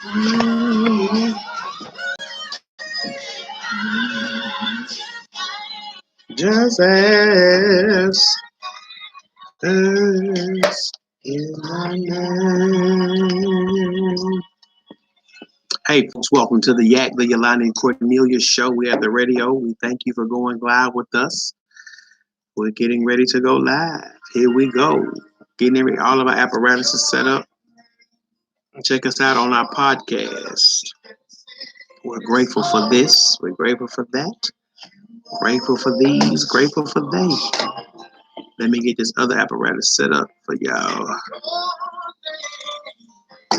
Just as in my name. Hey, folks, welcome to the YAC, the Yolanda and Cornelius Show. We're at the radio. We thank you for going live with us. We're getting ready to go live. Here we go. Getting all of our apparatuses set up. Check us out on our podcast. We're grateful for this. We're grateful for that. Grateful for these. Grateful for they. Let me get this other apparatus set up for y'all.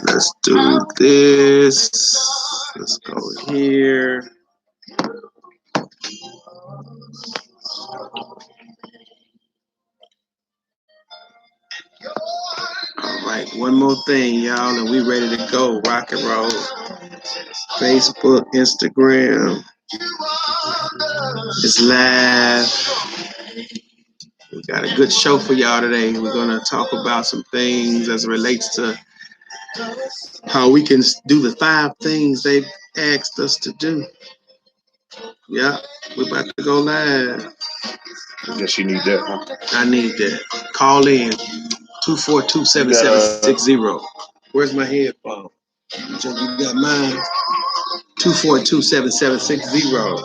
Let's do this. Let's go here. All right, one more thing, y'all, and we ready to go. Rock and roll. Facebook, Instagram. It's live. We got a good show for y'all today. We're going to talk about some things as it relates to how we can do the 5 things they've asked us to do. Yeah, we're about to go live. I guess you need that, huh? I need that. Call in 242-7760. Where's my headphone? You got mine. 242-7760.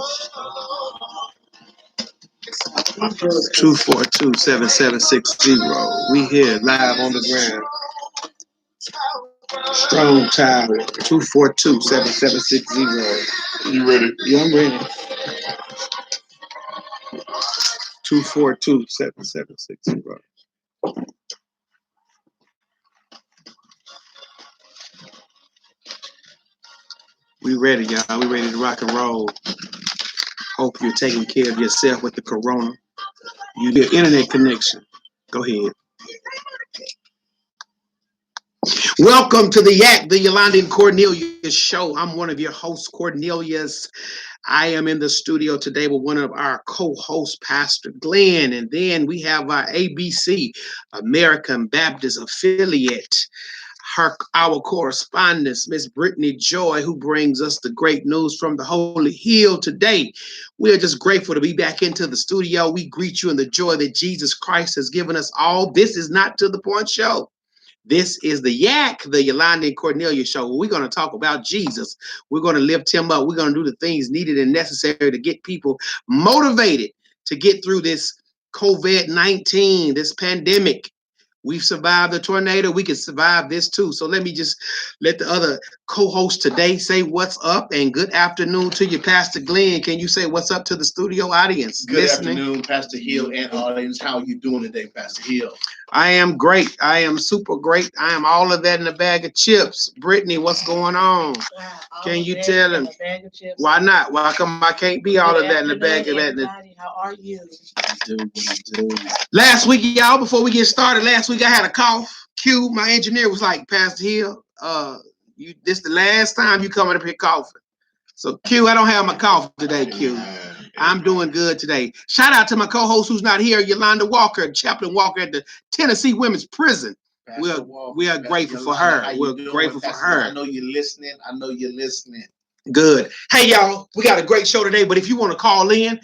242-7760. We here live on the ground. Strong Tower. 242-7760. You ready? Yeah, I'm ready. 242-7760. We ready, y'all. We ready to rock and roll. Hope you're taking care of yourself with the corona. You get internet connection. Go ahead. Welcome to the YAC, the Yolanda and Cornelius Show. I'm one of your hosts, Cornelius. I am in the studio today with one of our co-hosts, Pastor Glenn. And then we have our ABC, American Baptist Affiliate, our correspondent, Miss Brittany Joy, who brings us the great news from the Holy Hill today. We are just grateful to be back into the studio. We greet you in the joy that Jesus Christ has given us all. This is not To The Point Show. This is the YAC, the Yolanda and Cornelius Show. We're going to talk about Jesus. We're going to lift him up. We're going to do the things needed and necessary to get people motivated to get through this COVID-19, this pandemic. We've survived the tornado. We can survive this too. So let me just let the other co-host today say what's up, and good afternoon to you, Pastor Glenn. Can you say what's up to the studio audience? Good afternoon, Pastor Hill and audience. How are you doing today, Pastor Hill? I am great. I am super great. I am all of that in a bag of chips. Brittany, what's going on? Wow, can you tell him? Why not? Why come I can't be all of that in a bag of that? How are you? Last week, y'all, before we get started, last week I had a cough. Q, my engineer, was like, Pastor Hill, this the last time you coming up here coughing. So Q, I don't have my cough today, Q. I'm doing good today. Shout out to my co-host who's not here, Yolanda Walker, Chaplain Walker at the Tennessee Women's Prison. We are grateful for her. We're grateful for her. I know you're listening. Good. Hey, y'all, we got a great show today, but if you want to call in,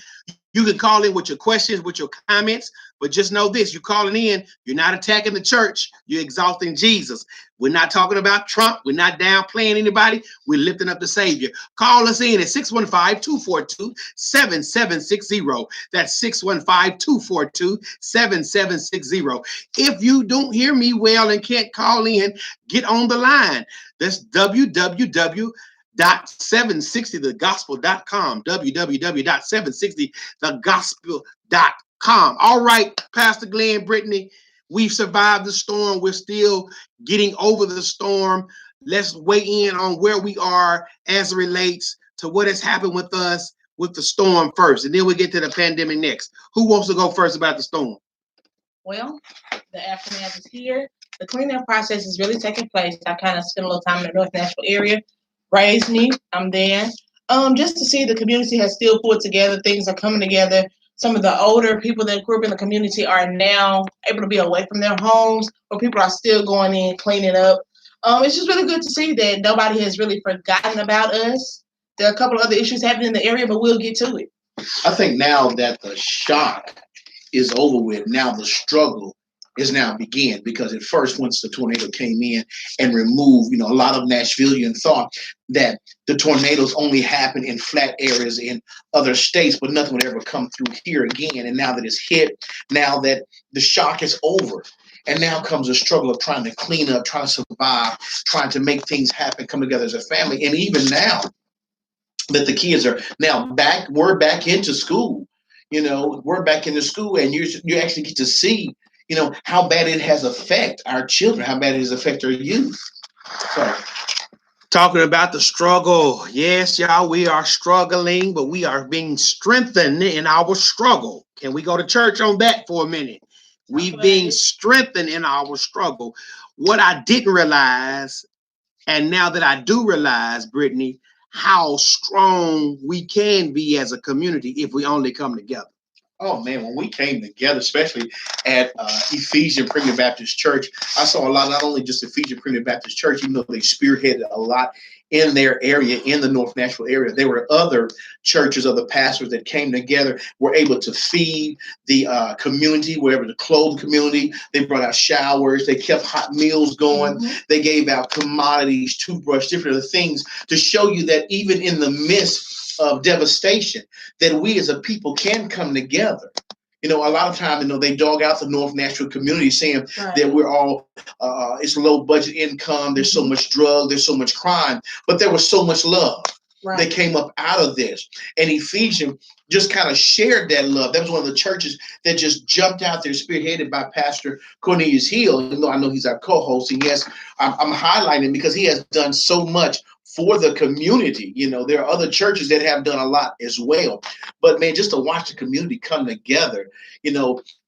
you can call in with your questions, with your comments, but just know this, you're calling in, you're not attacking the church, you're exalting Jesus. We're not talking about Trump, we're not downplaying anybody, we're lifting up the Savior. Call us in at 615-242-7760. That's 615-242-7760. If you don't hear me well and can't call in, get on the line. That's www.760thegospel.com, www.760thegospel.com. All right, Pastor Glenn, Brittany, we've survived the storm. We're still getting over the storm. Let's weigh in on where we are as it relates to what has happened with us with the storm first, and then we'll get to the pandemic next. Who wants to go first about the storm? Well, the aftermath is here. The cleanup process is really taking place. I kind of spent a little time in the North Nashville area. Raised me, I'm there. Just to see the community has still put together, things are coming together. Some of the older people that grew up in the community are now able to be away from their homes, but people are still going in, cleaning up. It's just really good to see that nobody has really forgotten about us. There are a couple of other issues happening in the area, but we'll get to it. I think now that the shock is over with, now the struggle is now begin, because at first, once the tornado came in and removed, a lot of Nashvilleians thought that the tornadoes only happen in flat areas in other states, but nothing would ever come through here again. And now that it's hit, now that the shock is over, and now comes a struggle of trying to clean up, trying to survive, trying to make things happen, come together as a family. And even now that the kids are now back, we're back into school. We're back into school, and you actually get to see, how bad it has affected our children, how bad it has affected our youth. So, talking about the struggle, yes, y'all, we are struggling, but we are being strengthened in our struggle. Can we go to church on that for a minute? We being strengthened in our struggle. What I didn't realize, and now that I do realize, Brittany, how strong we can be as a community if we only come together. Oh man, when we came together, especially at Ephesian Premier Baptist Church, I saw a lot, not only just Ephesian Premier Baptist Church, even though they spearheaded a lot in their area, in the North Nashville area. There were other churches, other pastors that came together, were able to feed the community, were able to clothe the community. They brought out showers. They kept hot meals going. Mm-hmm. They gave out commodities, toothbrush, different other things to show you that even in the midst of devastation, that we as a people can come together. A lot of times, they dog out the North Nashville community saying that we're all, it's low budget income. There's so much drug. There's so much crime, but there was so much love that came up out of this. And Ephesians just kind of shared that love. That was one of the churches that just jumped out there, spearheaded by Pastor Cornelius Hill. Even though I know he's our co-host, and yes, I'm highlighting because he has done so much for the community. There are other churches that have done a lot as well. But man, just to watch the community come together,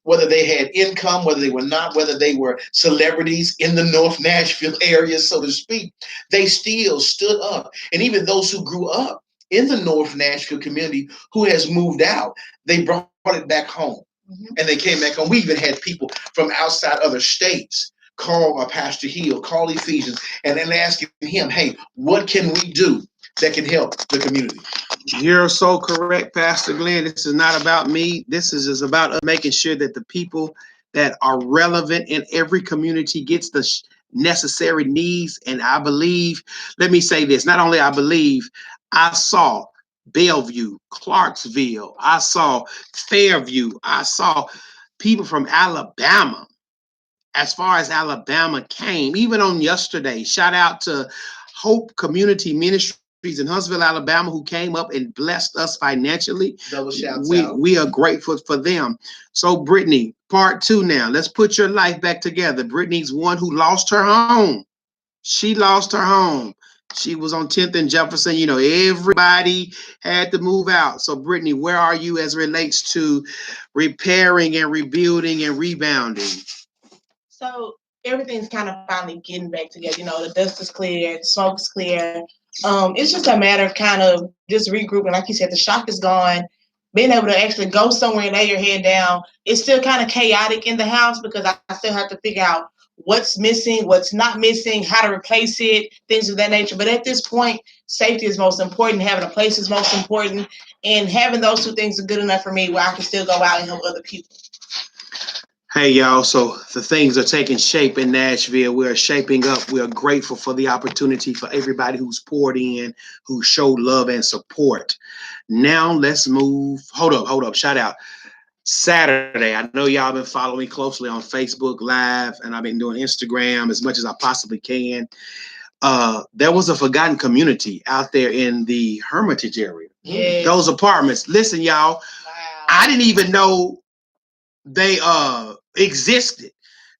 whether they had income, whether they were not, whether they were celebrities in the North Nashville area, so to speak, they still stood up. And even those who grew up in the North Nashville community who has moved out, they brought it back home. Mm-hmm. And they came back home. We even had people from outside other states call Pastor Hill, call Ephesians, and then asking him, hey, what can we do that can help the community? You're so correct, Pastor Glenn. This is not about me. This is just about us making sure that the people that are relevant in every community gets the necessary needs. And I believe, let me say this, not only I believe, I saw Bellevue, Clarksville, I saw Fairview, I saw people from Alabama. As far as Alabama came, even on yesterday, shout out to Hope Community Ministries in Huntsville, Alabama, who came up and blessed us financially. Double shouts out. We are grateful for them. So, Brittany, part 2 now. Let's put your life back together. Brittany's one who lost her home. She lost her home. She was on 10th and Jefferson. Everybody had to move out. So, Brittany, where are you as relates to repairing and rebuilding and rebounding? So everything's kind of finally getting back together. The dust is clear, the smoke is clear. It's just a matter of kind of just regrouping. Like you said, the shock is gone. Being able to actually go somewhere and lay your head down. It's still kind of chaotic in the house because I still have to figure out what's missing, what's not missing, how to replace it, things of that nature. But at this point, safety is most important. Having a place is most important. And having those 2 things are good enough for me where I can still go out and help other people. Hey, y'all, so the things are taking shape in Nashville. We're shaping up. We're grateful for the opportunity for everybody who's poured in, who showed love and support. Now let's move. Hold up. Shout out. Saturday, I know y'all been following me closely on Facebook Live, and I've been doing Instagram as much as I possibly can. There was a forgotten community out there in the Hermitage area. Yes. Those apartments. Listen, y'all, wow. I didn't even know they existed.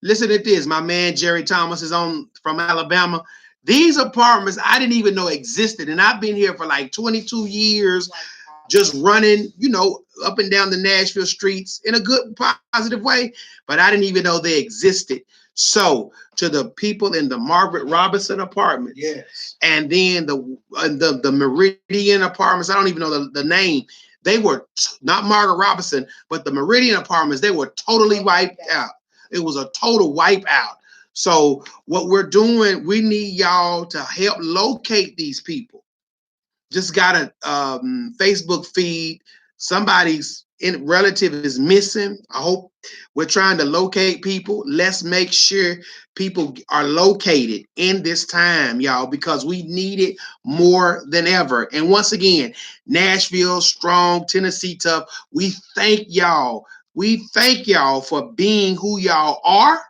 Listen to this. My man Jerry Thomas is on from Alabama. These apartments I didn't even know existed, and I've been here for like 22 years, just running, up and down the Nashville streets in a good, positive way. But I didn't even know they existed. So to the people in the Margaret Robinson apartments, yes, and then the Meridian apartments, I don't even know the name. They were not Margaret Robinson, but the Meridian apartments, they were totally wiped out. It was a total wipe out. So what we're doing, we need y'all to help locate these people. Just got a Facebook feed. Somebody's relative is missing. I hope we're trying to locate people. Let's make sure people are located in this time, y'all, because we need it more than ever. And once again, Nashville strong, Tennessee tough. We thank y'all. We thank y'all for being who y'all are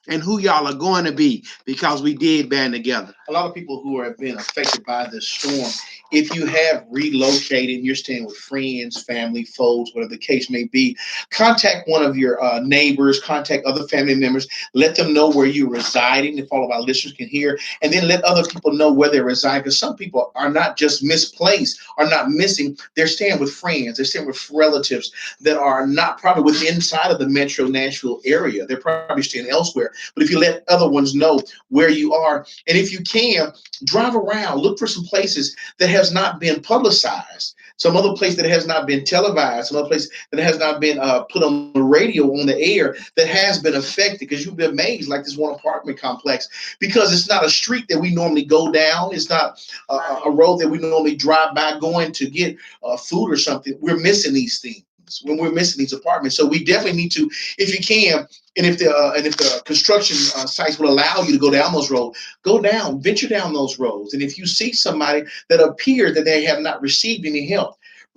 and who y'all are going to be, because we did band together. A lot of people who have been affected by this storm, if you have relocated, you're staying with friends, family, foes, whatever the case may be, contact one of your neighbors, contact other family members, let them know where you're residing, if all of our listeners can hear, and then let other people know where they reside, because some people are not just misplaced, are not missing, they're staying with friends, they're staying with relatives that are not probably within inside of the metro Nashville area. They're probably staying elsewhere. But if you let other ones know where you are, and if you can, drive around, look for some places that has not been publicized, some other place that has not been televised, some other place that has not been put on the radio, on the air, that has been affected, because you'll be amazed, like this one apartment complex, because it's not a street that we normally go down. It's not a road that we normally drive by going to get food or something. We're missing these things when we're missing these apartments. So we definitely need to, if you can, and if the construction sites will allow you to go down those roads, go down, venture down those roads. And if you see somebody that appears that they have not received any help,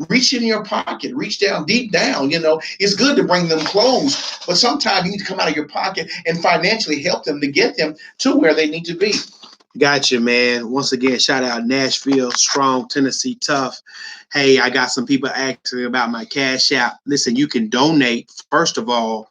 reach in your pocket, reach down, deep down. You know, it's good to bring them clothes, but sometimes you need to come out of your pocket and financially help them to get them to where they need to be. Gotcha, man. Once again, shout out Nashville strong, Tennessee tough. Hey, I got some people asking about my Cash App. Listen, you can donate, first of all,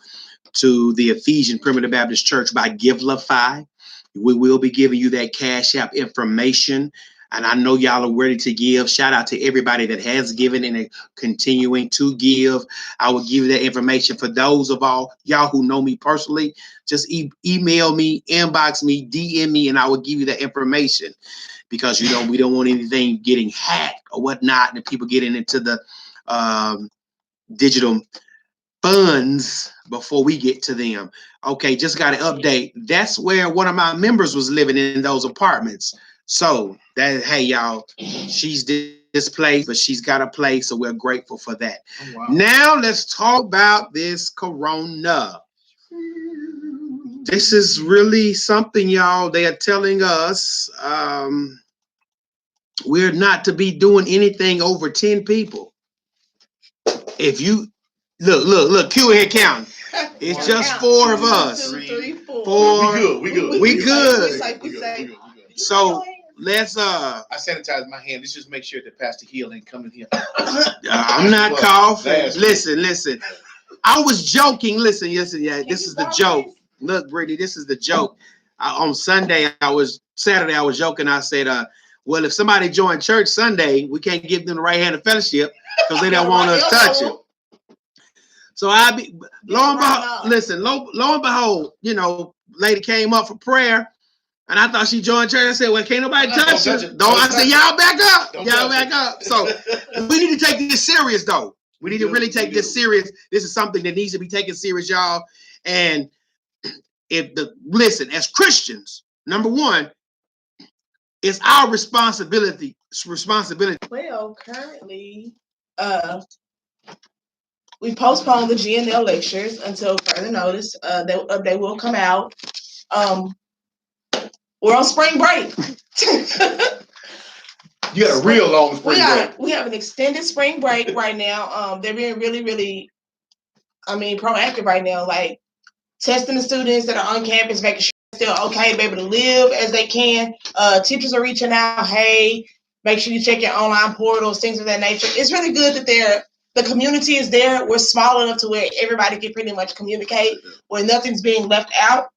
to the Ephesian Primitive Baptist Church by Givelify. We will be giving you that Cash App information. And I know y'all are ready to give. Shout out to everybody that has given and are continuing to give. I will give you that information. For those of all y'all who know me personally, just email me, inbox me, DM me, and I will give you that information, because, you know, we don't want anything getting hacked or whatnot, and people getting into the digital funds before we get to them. Okay, just got an update. That's where one of my members was living, in those apartments. So that, hey, y'all, she's displaced, but she's got a place, so we're grateful for that. Oh, wow. Now let's talk about this corona. This is really something, y'all. They are telling us we're not to be doing anything over 10 people. If you look, Q here counting. It's just 4 of us. 1, 2, 3, 4. 4. We good. We good. We good. So let's I sanitize my hand. Let's just make sure that Pastor Hill ain't coming here. I'm not coughing. Listen. I was joking. Listen, yeah. This is the joke. Look, Brittany, this is the joke. On Saturday, I was joking. I said, well, if somebody joined church Sunday, we can't give them the right hand of fellowship because they don't want us to touch it. So lo and behold, you know, lady came up for prayer, and I thought she joined church. I said, well, can't nobody touch you. I said, y'all back up. Y'all back up. So we need to take this serious, though. We need to really take this serious. This is something that needs to be taken serious, y'all. And listen, as Christians, number one, it's our responsibility. Well, currently, we postponed the GNL lectures until further notice. They will come out. We're on spring break. You got a real long spring break. We have an extended spring break right now. They're being really, really, proactive right now, like testing the students that are on campus, making sure they're still okay, be able to live as they can. Teachers are reaching out, hey, make sure you check your online portals, things of that nature. It's really good that the community is there. We're small enough to where everybody can pretty much communicate, where nothing's being left out.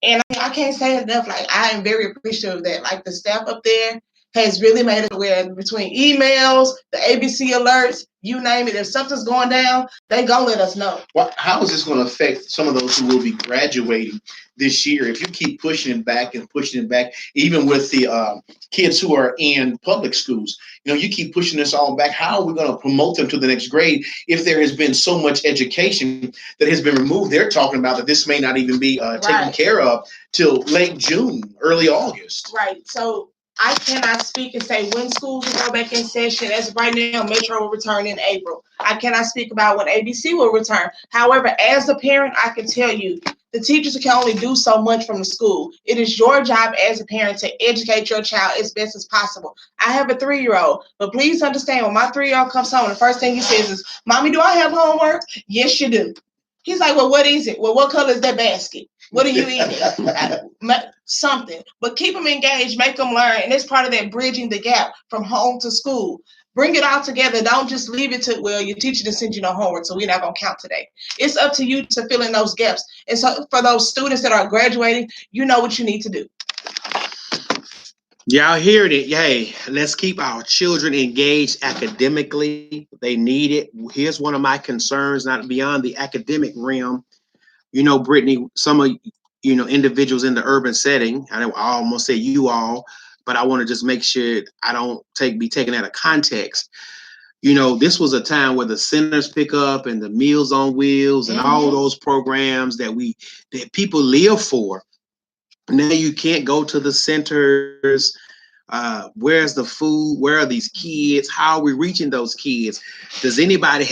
And I can't say it enough. Like, I am very appreciative of that. Like, the staff up there, has really made it where between emails, the ABC alerts, you name it, if something's going down, they gonna let us know. Well, how is this going to affect some of those who will be graduating this year? If you keep pushing it back and pushing it back, even with the kids who are in public schools, you keep pushing this all back. How are we going to promote them to the next grade if there has been so much education that has been removed? They're talking about that this may not even be taken care of till late June, early August. Right. So I cannot speak and say when schools will go back in session. As of right now, Metro will return in April. I cannot speak about when ABC will return. However, as a parent, I can tell you the teachers can only do so much from the school. It is your job as a parent to educate your child as best as possible. I have a 3-year-old, but please understand when my 3-year-old comes home, the first thing he says is, "Mommy, do I have homework?" "Yes, you do." He's like, "Well, what is it?" "Well, what color is that basket? What are you eating?" Something. But keep them engaged, make them learn. And it's part of that bridging the gap from home to school. Bring it all together. Don't just leave it to, well, your teacher didn't send you no homework, so we're not going to count today. It's up to you to fill in those gaps. And so for those students that are graduating, you know what you need to do. Y'all heard it. Yay. Let's keep our children engaged academically. They need it. Here's one of my concerns, not beyond the academic realm. Brittany, some of individuals in the urban setting, I almost say you all, but I want to just make sure I don't be taken out of context. This was a time where the centers pick up and the Meals on Wheels and all those programs that people live for. Now you can't go to the centers. Where's the food? Where are these kids? How are we reaching those kids? Has anybody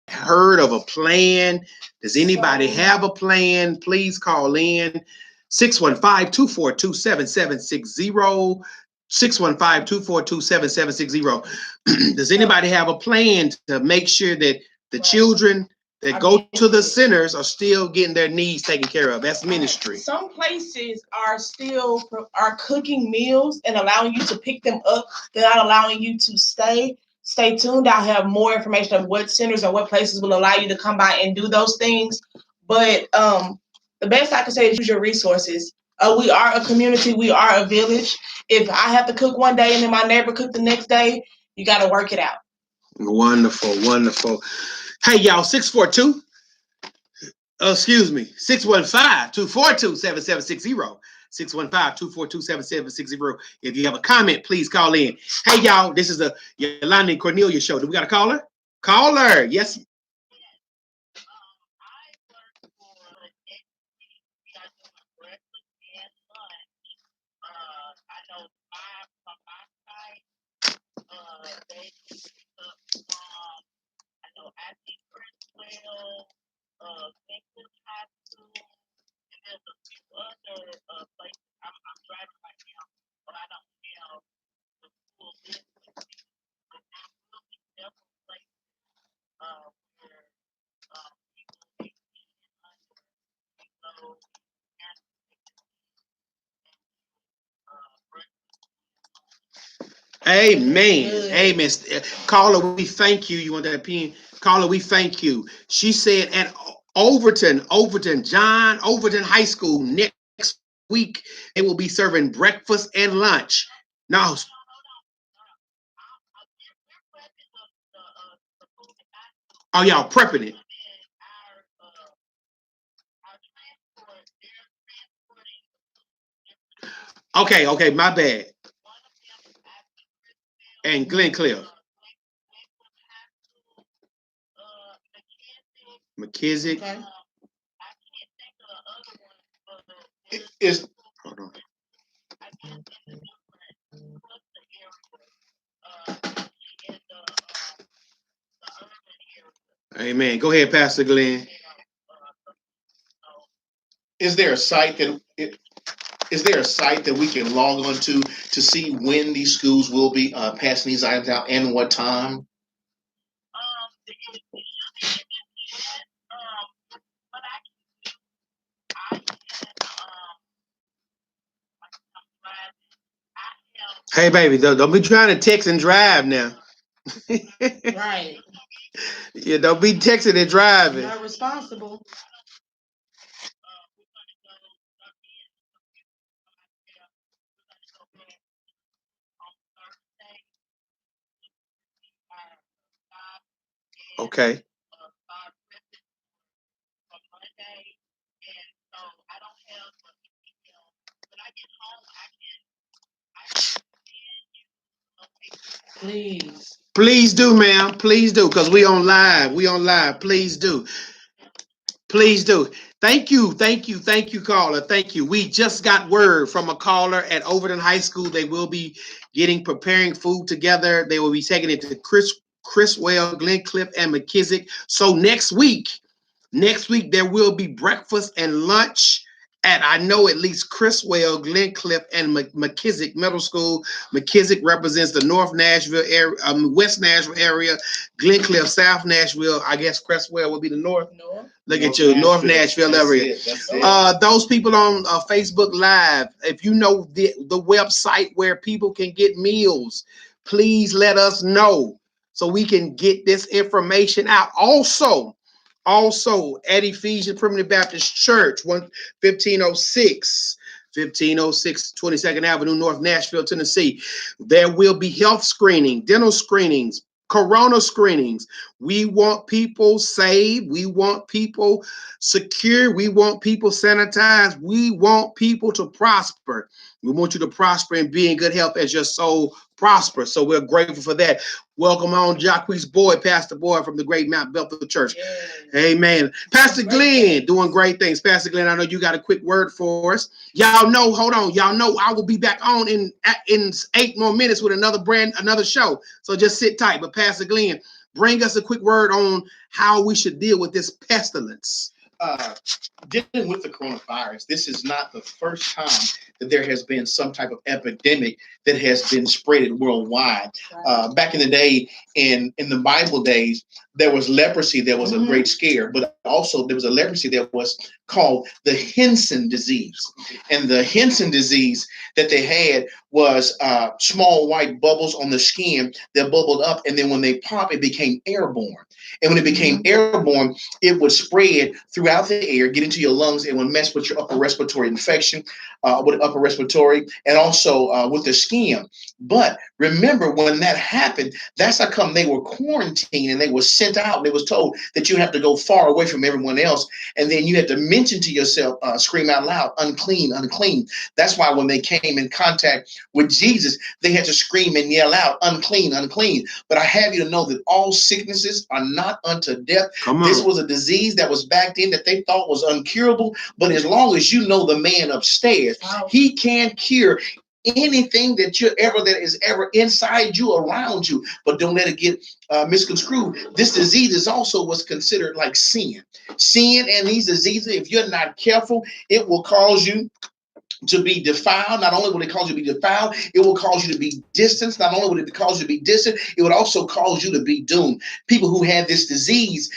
heard of a plan? Does anybody have a plan? Please call in 615-242-7760. 615-242-7760. Does anybody have a plan to make sure that the children that go to the centers are still getting their needs taken care of? That's ministry. Some places are cooking meals and allowing you to pick them up. They're not allowing you to stay. Stay tuned. I'll have more information of what centers or what places will allow you to come by and do those things. But the best I can say is use your resources. We are a community. We are a village. If I have to cook one day and then my neighbor cook the next day, you got to work it out. Wonderful, wonderful. Hey, y'all, 615-242-7760. 615-242-7760. If you have a comment, please call in. Hey, y'all, this is the Yolanda and Cornelius show. Do we got a caller? Caller, yes. Amen. Amen. Caller, we thank you. You want that opinion? Caller, we thank you. She said at Overton High School next week, they will be serving breakfast and lunch. Now, oh, y'all prepping it. Okay, my bad. And Glencliff. McKissick. Okay. Hold on. Amen. Go ahead, Pastor Glenn. Is there a site that we can log on to see when these schools will be passing these items out and what time? Hey, baby, don't be trying to text and drive now. Right. Yeah, don't be texting and driving. You're not responsible. Okay. Please. Please do, ma'am. Please do, because we on live. We on live. Please do. Please do. Thank you, caller. Thank you. We just got word from a caller at Overton High School. They will be preparing food together. They will be taking it to Chriswell, Glencliff, and McKissick. So next week there will be breakfast and lunch at, I know, at least Chriswell, Glencliff, and McKissick Middle School. McKissick represents the North Nashville area, West Nashville area. Glencliff, South Nashville. I guess Chriswell will be the North. Look at you, North Nashville area. That's it. Those people on Facebook Live, if you know the website where people can get meals, please let us know so we can get this information out. Also at Ephesian Primitive Baptist Church, 1506 22nd Avenue, North Nashville, Tennessee. There will be health screening, dental screenings, corona screenings. We want people saved. We want people secure. We want people sanitized. We want people to prosper. We want you to prosper and be in good health as your soul prospers. So we're grateful for that. Welcome on, Jacquees Boyd, Pastor Boyd from the Great Mount Bethel Church. Yes. Amen. Pastor Glenn, doing great things. Pastor Glenn, I know you got a quick word for us. Y'all know, hold on. Y'all know I will be back on in 8 more minutes with another show. So just sit tight. But Pastor Glenn, bring us a quick word on how we should deal with this pestilence. Dealing with the coronavirus, this is not the first time that there has been some type of epidemic that has been spread worldwide. Right. Back in the day, in the Bible days, there was leprosy. There was a great scare, but also there was a leprosy that was called the Henson disease. And the Henson disease that they had was small white bubbles on the skin that bubbled up, and then when they pop, it became airborne. And when it became airborne, it would spread throughout the air, get into your lungs, and would mess with your upper respiratory infection, with upper respiratory, and also with the skin. But remember, when that happened, that's how come they were quarantined and they were sent out. And they was told that you have to go far away from everyone else. And then you had to mention to yourself, scream out loud, unclean, unclean. That's why when they came in contact with Jesus, they had to scream and yell out, unclean, unclean. But I have you to know that all sicknesses are not unto death. This was a disease that was back then that they thought was uncurable. But as long as you know the man upstairs, he can cure anything that is ever inside you, around you. But don't let it get misconstrued. This disease is also what's considered like sin. And these diseases, if you're not careful, it will cause you to be defiled. Not only will it cause you to be defiled, it will cause you to be distant. Not only will it cause you to be distant, it would also cause you to be doomed. People who had this disease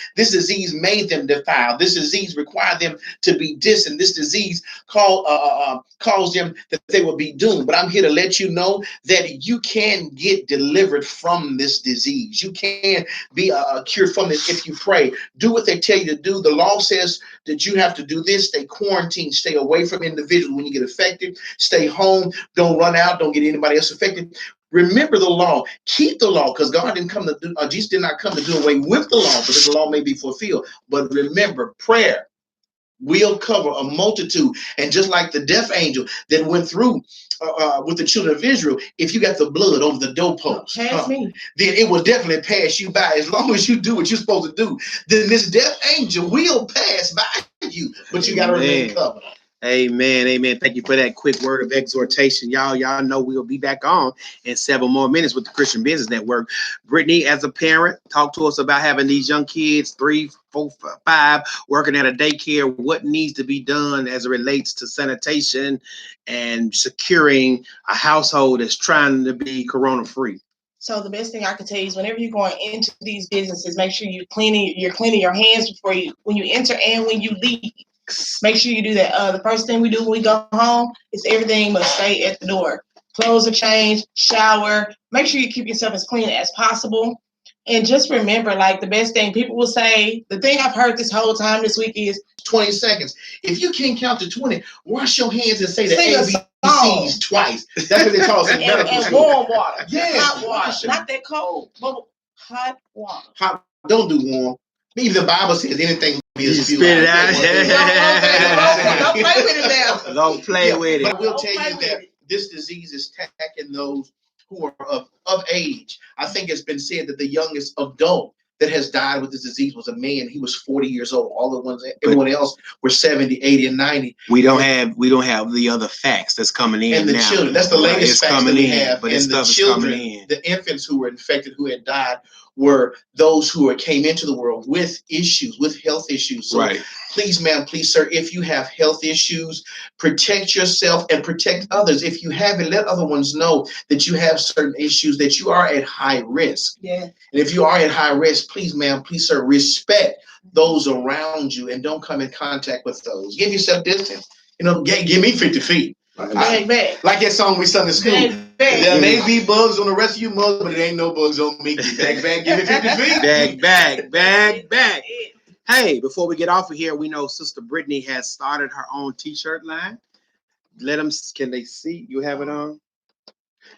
made them defiled. This disease required them to be distant. This disease caused them that they would be doomed. But I'm here to let you know that you can get delivered from this disease. You can be cured from it if you pray. Do what they tell you to do. The law says that you have to do this. Stay quarantined. Stay away from individuals when you get affected. Stay home. Don't run out. Don't get anybody else affected. Remember the law. Keep the law, because God didn't come to do, Jesus did not come to do away with the law, but the law may be fulfilled. But remember, prayer will cover a multitude. And just like the death angel that went through with the children of Israel, if you got the blood over the doorpost, then it will definitely pass you by. As long as you do what you're supposed to do, then this death angel will pass by you, but you got to remain covered. Amen. Amen. Thank you for that quick word of exhortation. Y'all know we'll be back on in 7 more minutes with the Christian Business Network. Brittany, as a parent, talk to us about having these young kids, 3, 4, 5, working at a daycare. What needs to be done as it relates to sanitation and securing a household that's trying to be corona-free? So the best thing I can tell you is whenever you're going into these businesses, make sure you're cleaning your hands when you enter and when you leave. Make sure you do that. The first thing we do when we go home is everything must stay at the door. Clothes are changed, shower. Make sure you keep yourself as clean as possible. And just remember, like, the best thing people will say, the thing I've heard this whole time this week is 20 seconds. If you can't count to 20, wash your hands and say the ABCs twice. That's what they call it in medical and school. warm water. Yes, Hot water. Not that cold. Hot water. Hot, don't do warm. Even the Bible says anything You spit it out. Don't play with it now. Don't play with But it. I will tell you that this disease is attacking those who are of age. I think it's been said that the youngest adult that has died with this disease was a man. He was 40 years old. All the ones, everyone else were 70, 80, and 90. We don't have the other facts that's coming in And the now. children, that's the latest facts that we have. But and the children, the infants who were infected, who had died, were those who came into the world with issues, with health issues. So right. Please, ma'am, please, sir, if you have health issues, protect yourself and protect others. If you haven't, let other ones know that you have certain issues, that you are at high risk. Yeah. And if you are at high risk, please, ma'am, please, sir, respect those around you and don't come in contact with those. Give yourself distance. Give me 50 feet. Bag. Like that song we sung in school. Bag. There may be bugs on the rest of you mothers, but it ain't no bugs on me. Bag, give me 50 feet. Bag. Hey, before we get off of here, we know Sister Brittany has started her own t-shirt line. Can they see? You have it on?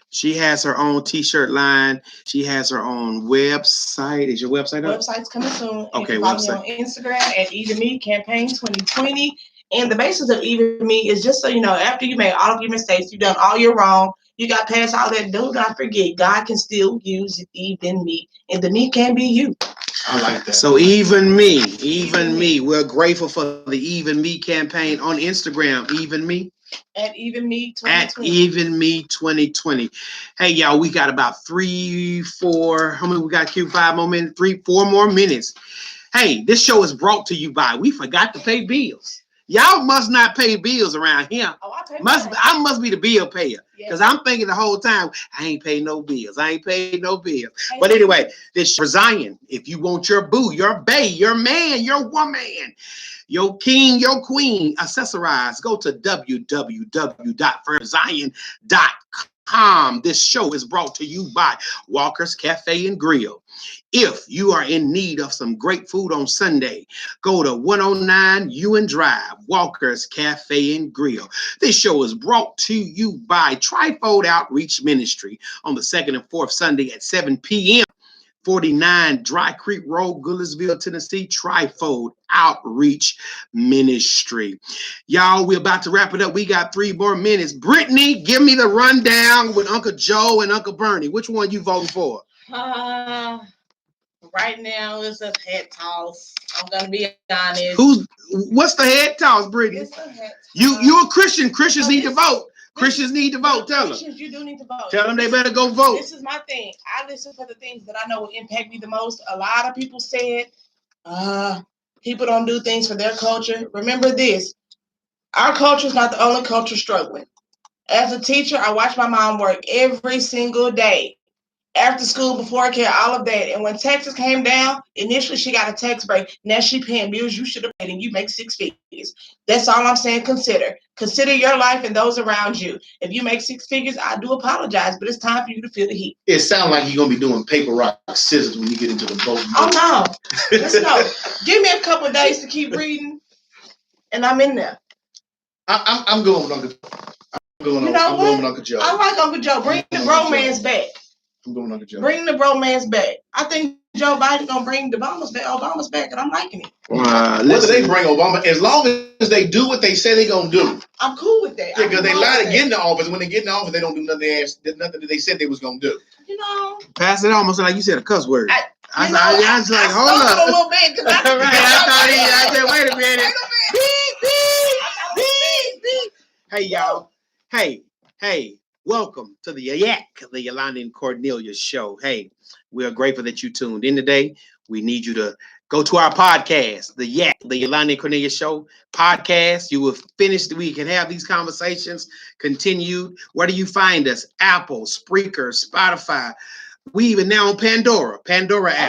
She has her own t-shirt line. She has her own website. Is your website up? Website's coming soon. Okay, you can follow me on Instagram at Even Me Campaign 2020. And the basis of Even Me is just so you know, after you made all of your mistakes, you've done all your wrong, you got past all that, do not forget, God can still use even me. And the me can be you. I like that. So even me. We're grateful for the Even Me campaign on Instagram. Even Me. At Even Me 2020. At Even Me 2020. Hey, y'all, we got about 3, 4. How many we got? 5 more minutes? 3, 4 more minutes. Hey, this show is brought to you by We Forgot to Pay Bills. Y'all must not pay bills around here. Oh, I must be the bill payer. Because I'm thinking the whole time, I ain't paid no bills. But anyway, this resign. If you want your boo, your bae, your man, your woman, your king, your queen, accessorize, go to www.forzion.com. This show is brought to you by Walker's Cafe and Grill. If you are in need of some great food on Sunday, go to 109 Ewan Drive, Walker's Cafe and Grill. This show is brought to you by Trifold Outreach Ministry on the 2nd and 4th Sunday at 7 p.m. 49 Dry Creek Road, Goodlettsville, Tennessee, Trifold Outreach Ministry. Y'all, we're about to wrap it up. We got 3 more minutes. Brittany, give me the rundown with Uncle Joe and Uncle Bernie. Which one you voting for? Right now, it's a head toss. I'm gonna be honest. What's the head toss, Brittany? It's a head toss. You're a Christian. Christians need to vote. Christians need to vote. Tell them. Christians, you do need to vote. Tell them they better go vote. This is my thing. I listen for the things that I know will impact me the most. A lot of people said, people don't do things for their culture. Remember this. Our culture is not the only culture struggling. As a teacher, I watch my mom work every single day. After school, before care, all of that. And when taxes came down, initially she got a tax break. Now she paying bills you should have paid and you make 6 figures. That's all I'm saying. Consider your life and those around you. If you make 6 figures, I do apologize, but it's time for you to feel the heat. It sounds like you're going to be doing paper, rock, scissors when you get into the vote. Oh, no. Just no. Give me a couple of days to keep reading, and I'm in there. I'm going with Uncle Joe. I'm going with Uncle Joe. I like Uncle Joe. Bring the bromance back. I'm going Uncle Joe. Bring the bromance back. I think Joe Biden's going to bring Obama's back, and I'm liking it. Whether they bring Obama, as long as they do what they say they're going to do. I'm cool with that. Yeah, because they lie to get in the office. When they get in the office, they don't do nothing that they said they was going to do. Pass it almost like you said a cuss word. I was like, hold up. A little bit, I said, wait a minute. Beep. Hey, y'all. Hey. Welcome to the YAC, the Yolanda and Cornelius show. Hey, we are grateful that you tuned in today. We need you to go to our podcast, the YAC, the Yolanda and Cornelius show podcast. You will finish the week and have these conversations continued. Where do you find us? Apple, Spreaker, Spotify. We even now on Pandora app.